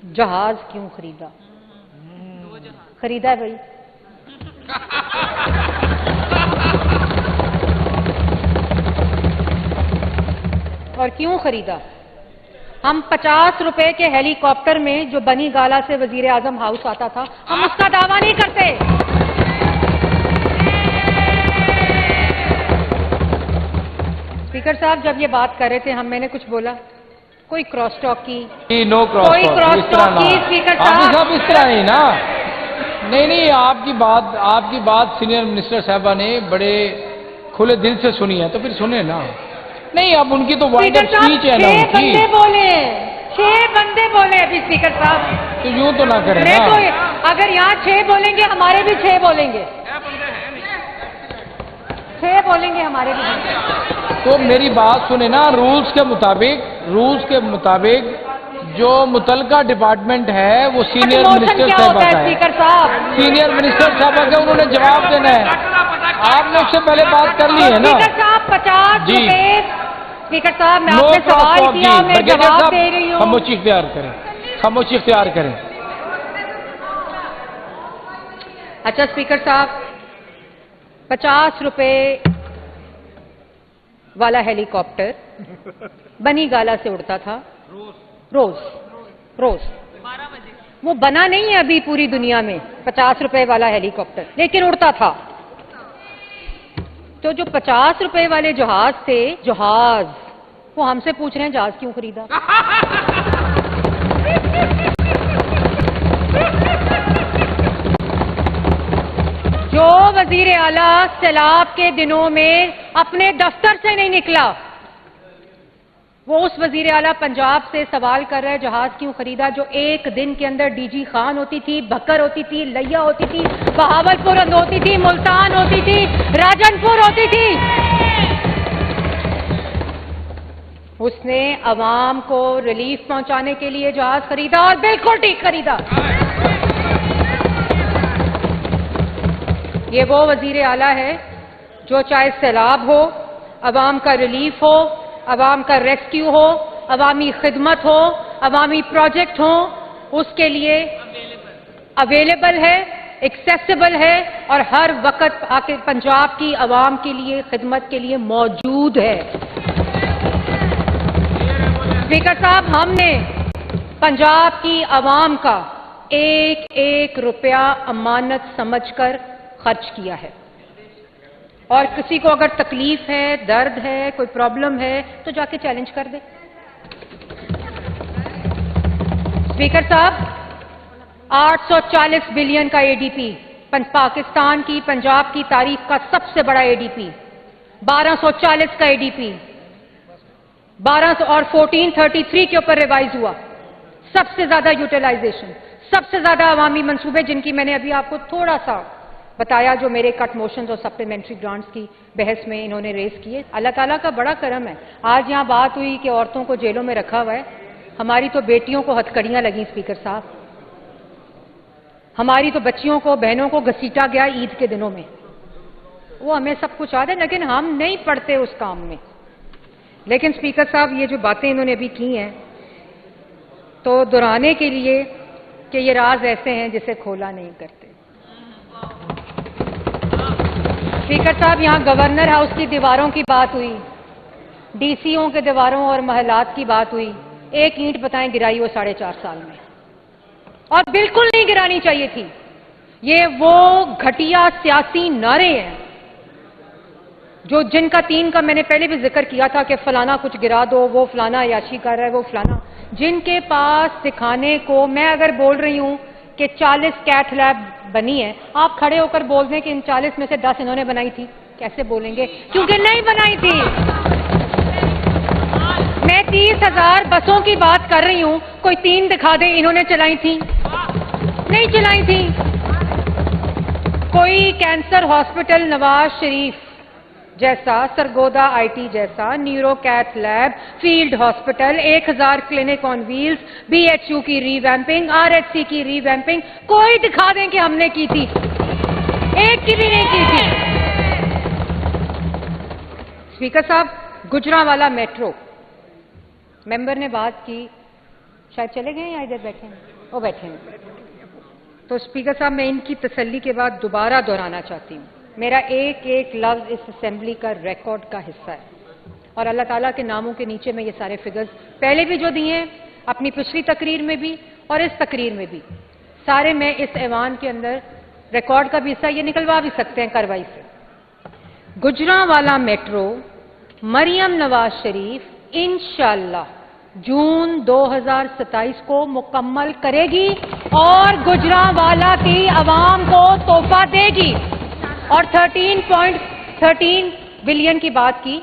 جہاز کیوں خریدا؟ خریدا ہے بھائی؟ اور کیوں خریدا؟ ہم 50 روپے کے ہیلی کاپٹر میں جو بنی گالا سے وزیر اعظم ہاؤس آتا تھا، ہم اس کا دعویٰ نہیں کرتے۔ اسپیکر صاحب جب یہ بات کر رہے تھے میں نے کچھ بولا؟ کوئی کراس ٹاک کی؟ کوئی کراس ٹاک کی اسپیکر صاحب؟ اس طرح نہیں نا، نہیں آپ کی بات سینئر منسٹر صاحبہ نے بڑے کھلے دل سے سنی ہے، تو پھر سنیں نا۔ نہیں اب ان کی تو وائنڈ اپ اسپیچ ہے نا ان کی۔ 6 بندے بولے، 6 بندے بولے ابھی اسپیکر صاحب۔ تو یوں تو نہ کریں نا۔ اگر یہاں 6 بولیں گے ہمارے بھی 6 بولیں گے، 6 بولیں گے ہمارے بھی۔ تو میری بات سنیں نا، رولز کے مطابق جو متعلقہ ڈپارٹمنٹ ہے وہ سینئر منسٹر صاحبہ کا ہے، سینئر منسٹر صاحبہ کا، انہوں نے جواب دینا ہے۔ آپ نے اس سے پہلے بات کر لی ہے نا۔ اسپیکر صاحب 50 روپے، اسپیکر صاحب میں آپ سے سوال کیا، میں جواب دے رہی ہوں۔ خاموشی اختیار کریں۔ اچھا اسپیکر صاحب، 50 روپے والا ہیلی کاپٹر بنی گالا سے اڑتا تھا روز۔ وہ بنا نہیں ہے ابھی پوری دنیا میں 50 روپے والا ہیلی کاپٹر، لیکن اڑتا تھا۔ تو جو 50 روپے والے جہاز تھے، وہ ہم سے پوچھ رہے ہیں جہاز کیوں خریدا؟ جو وزیر اعلیٰ سیلاب کے دنوں میں اپنے دفتر سے نہیں نکلا، وہ اس وزیر اعلیٰ پنجاب سے سوال کر رہا ہے جہاز کیوں خریدا، جو ایک دن کے اندر ڈی جی خان ہوتی تھی، بھکر ہوتی تھی، لیا ہوتی تھی، بہاولپور ہوتی تھی، ملتان ہوتی تھی، راجن پور ہوتی تھی۔ اس نے عوام کو ریلیف پہنچانے کے لیے جہاز خریدا، اور بالکل ٹھیک خریدا۔ یہ وہ وزیر اعلیٰ ہے جو چاہے سیلاب ہو، عوام کا ریلیف ہو، عوام کا ریسکیو ہو، عوامی خدمت ہو، عوامی پروجیکٹ ہو، اس کے لیے اویلیبل ہے، ایکسیسیبل ہے، اور ہر وقت آکے پنجاب کی عوام کے لیے خدمت کے لیے موجود ہے۔ اسپیکر صاحب، ہم نے پنجاب کی عوام کا ایک ایک روپیہ امانت سمجھ کر خرچ کیا ہے، اور کسی کو اگر تکلیف ہے، درد ہے، کوئی پرابلم ہے تو جا کے چیلنج کر دے۔ اسپیکر صاحب، 840 بلین کا اے ڈی پی، پاکستان کی پنجاب کی تاریخ کا سب سے بڑا اے ڈی پی، 1240 کا اے ڈی پی، 1200 اور 1433 کے اوپر ریوائز ہوا، سب سے زیادہ یوٹیلائزیشن، سب سے زیادہ عوامی منصوبے، جن کی میں نے ابھی آپ کو تھوڑا سا بتایا، جو میرے کٹ موشنز اور سپلیمنٹری گرانٹس کی بحث میں انہوں نے ریز کیے۔ اللہ تعالیٰ کا بڑا کرم ہے، آج یہاں بات ہوئی کہ عورتوں کو جیلوں میں رکھا ہوا ہے، ہماری تو بیٹیوں کو ہتھکڑیاں لگیں اسپیکر صاحب، ہماری تو بچیوں کو، بہنوں کو گھسیٹا گیا عید کے دنوں میں، وہ ہمیں سب کچھ یاد ہے، لیکن ہم نہیں پڑتے اس کام میں۔ لیکن اسپیکر صاحب، یہ جو باتیں انہوں نے ابھی کی ہیں، تو دہرانے کے لیے کہ یہ راز ایسے ہیں جسے کھولا نہیں کرتے۔ اسپیکر صاحب، یہاں گورنر ہاؤس کی دیواروں کی بات ہوئی، ڈی سی او کے دیواروں اور محلات کی بات ہوئی، ایک اینٹ بتائیں گرائی ہو 4.5 سال میں، اور بالکل نہیں گرانی چاہیے تھی۔ یہ وہ گھٹیا سیاسی نعرے ہیں جن کا 3 کا میں نے پہلے بھی ذکر کیا تھا کہ فلانا کچھ گرا دو، وہ فلانا عیاشی کر رہا ہے، وہ فلانا، جن کے پاس دکھانے کو، میں اگر بول رہی ہوں کہ 40 کیتھ لیب بنی ہے، آپ کھڑے ہو کر بول دیں کہ ان 40 میں سے 10 انہوں نے بنائی تھی، کیسے بولیں گے؟ کیونکہ نہیں بنائی تھی۔ میں 30,000 بسوں کی بات کر رہی ہوں، کوئی 3 دکھا دیں انہوں نے چلائی تھی، نہیں چلائی تھی۔ کوئی کینسر ہاسپٹل نواز شریف جیسا، سرگودا آئی ٹی جیسا، neuro cath lab, field hospital, 1000 clinic on wheels, B H U کی ری ویمپنگ، آر ایچ سی کی ری ویمپنگ، کوئی دکھا دیں کہ ہم نے کی تھی، ایک کی بھی نہیں کی تھی۔ اسپیکر صاحب، گجرانوالہ میٹرو، ممبر نے بات کی शायद चले गए या इधर बैठे हैं? वो बैठे हैं। तो स्पीकर साहब, मैं इनकी तसल्ली के बाद दोबारा दोहराना चाहती हूँ, मेरा एक एक लफ्ज इस असेंबली का रिकॉर्ड का हिस्सा है और अल्लाह ताला के नामों के नीचे मैं ये सारे फिगर्स पहले भी जो दिए हैं, अपनी पिछली तकरीर में भी और इस तकरीर में भी, सारे मैं इस ऐवान के अंदर रिकॉर्ड का भी हिस्सा ये निकलवा भी सकते हैं कार्रवाई से। गुजरांवाला मेट्रो मरियम नवाज शरीफ इंशाअल्लाह जून 2027 को मुकम्मल करेगी और गुजरांवाला की आवाम को तोहफा देगी। और 13.13 बिलियन की बात की,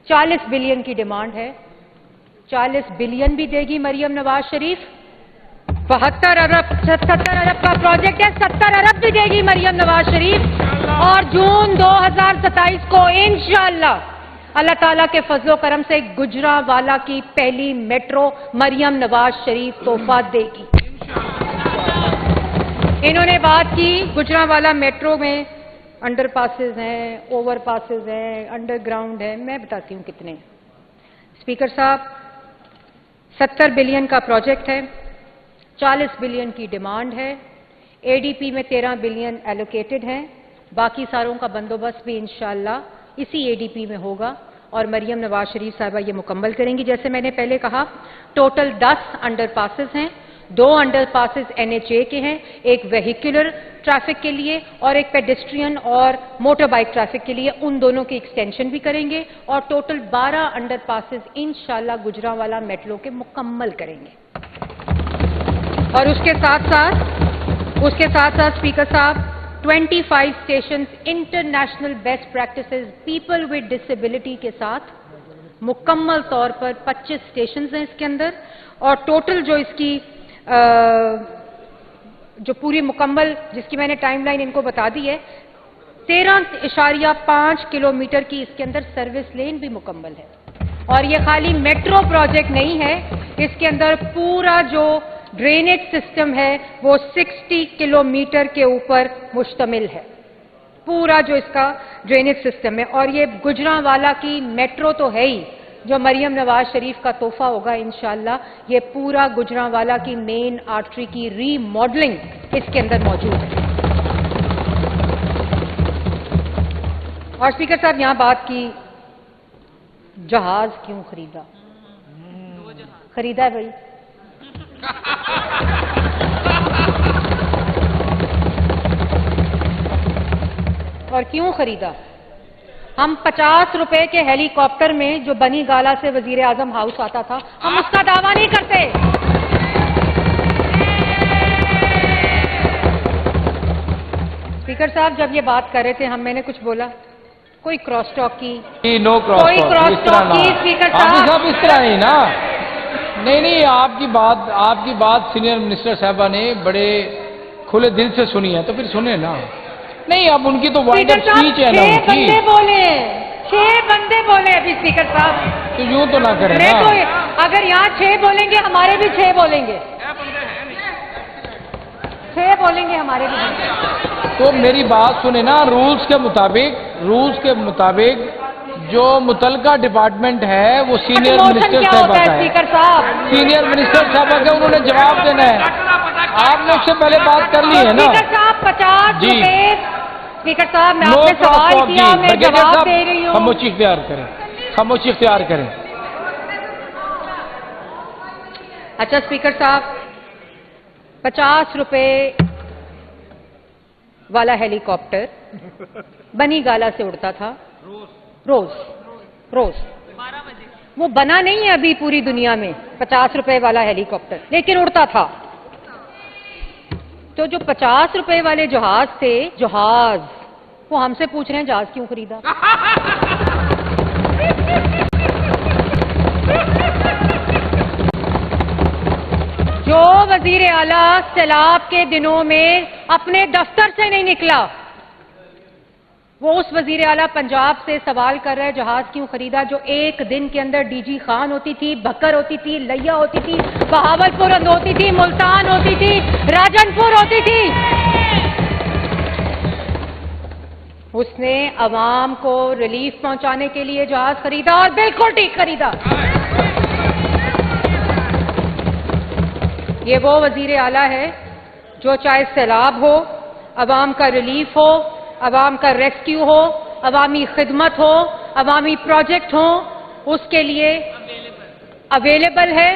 40 बिलियन की डिमांड है, 40 बिलियन भी देगी मरियम नवाज शरीफ। 72 अरब 70 अरब का प्रोजेक्ट है, 70 अरब भी देगी मरियम नवाज शरीफ। और जून 2027 को इंशाअल्लाह अल्लाह ताला के फजलो करम से गुजरांवाला की पहली मेट्रो मरियम नवाज शरीफ तोहफा देगी। इन्होंने बात की गुजरांवाला मेट्रो में अंडर पासेज हैं, ओवर पासेज हैं, अंडरग्राउंड है, मैं बताती हूं कितने। स्पीकर साहब, 70 बिलियन का प्रोजेक्ट है, 40 बिलियन की डिमांड है, एडीपी में 13 बिलियन एलोकेटेड है, बाकी सारों का बंदोबस्त भी इंशाअल्लाह इसी एडीपी में होगा और मरियम नवाज शरीफ साहिबा ये मुकम्मल करेंगी। जैसे मैंने पहले कहा, टोटल 10 अंडर पासेस हैं, 2 अंडर पासेस एनएचए के हैं, एक वेहिकुलर ट्रैफिक के लिए और एक पेडेस्ट्रियन और मोटर बाइक ट्रैफिक के लिए, उन दोनों की एक्सटेंशन भी करेंगे और टोटल 12 अंडर पासेस इंशाअल्लाह गुजरांवाला मेट्रो के मुकम्मल करेंगे। और उसके साथ साथ स्पीकर साहब, 25 stations international best practices people with disability के साथ मुकम्मल तौर पर 25 स्टेशंस हैं इसके अंदर। और टोटल जो इसकी जो पूरी मुकम्मल, जिसकी मैंने टाइमलाइन इनको बता दी है, 13.5 किलोमीटर की इसके अंदर सर्विस लेन भी मुकम्मल है। और ये खाली मेट्रो प्रोजेक्ट नहीं है, इसके अंदर पूरा जो ड्रेनेज सिस्टम है वो 60 किलोमीटर के ऊपर मुश्तमिल है, पूरा जो इसका ड्रेनेज सिस्टम है। और ये गुजरांवाला की मेट्रो तो है ही, जो मरियम नवाज शरीफ का तोहफा होगा इंशाअल्लाह, ये पूरा गुजरांवाला की मेन आर्टरी की रीमॉडलिंग इसके अंदर मौजूद है। और स्पीकर साहब, यहां बात की जहाज क्यों खरीदा, खरीदा है भाई, और क्यों खरीदा? हम 50 रुपए के हेलीकॉप्टर में जो बनी गाला से वजीर आजम हाउस आता था, हम उसका दावा नहीं करते। स्पीकर साहब, जब ये बात कर रहे थे मैंने कुछ बोला, कोई क्रॉस टॉक की, नो क्रॉस कोई क्रॉस टॉक की स्पीकर साहब इस तरह नहीं ना। नहीं, आपकी बात सीनियर मिनिस्टर साहबा ने बड़े खुले दिल से सुनी है, तो फिर सुने ना। नहीं, अब उनकी तो वाइड अप स्पीच है ना, 6 बंदे बोले अभी स्पीकर साहब, तो यूं तो ना करें ना। तो अगर यहाँ 6 बोलेंगे, हमारे भी 6 बोलेंगे, 6 बोलेंगे हमारे भी। तो मेरी बात सुने ना, रूल्स के मुताबिक जो मुतलका डिपार्टमेंट है वो सीनियर मिनिस्टर साहबा का है। स्पीकर साहब, सीनियर मिनिस्टर साहबा का उन्होंने जवाब देना है। आपने उससे पहले बात कर ली है ना। स्पीकर साहब, 50 रुपए। स्पीकर साहब, मैं आपसे सवाल किया, मैं जवाब दे रही हूँ। खामोशी इख्तियार करें। अच्छा स्पीकर साहब, 50 रुपए वाला हेलीकॉप्टर बनी गाला से उड़ता था रोज। वो बना नहीं है अभी पूरी दुनिया में 50 रुपए वाला हेलीकॉप्टर, लेकिन उड़ता था। तो जो 50 रुपए वाले जहाज थे, वो हमसे पूछ रहे हैं जहाज क्यों खरीदा। जो वजीर आला सैलाब के दिनों में अपने दफ्तर से नहीं निकला, वो उस वजीर आला पंजाब से सवाल कर रहा है जहाज क्यों खरीदा, जो एक दिन के अंदर डीजी खान होती थी, बकर होती थी, लैया होती थी, बहावलपुर होती थी, मुल्तान होती थी, राजनपुर होती थी। उसने अवाम को रिलीफ पहुंचाने के लिए जहाज खरीदा और बिल्कुल ठीक खरीदा। یہ وہ وزیر اعلیٰ ہے جو چاہے سیلاب ہو، عوام کا ریلیف ہو، عوام کا ریسکیو ہو، عوامی خدمت ہو، عوامی پروجیکٹ ہوں، اس کے لیے اویلیبل ہے،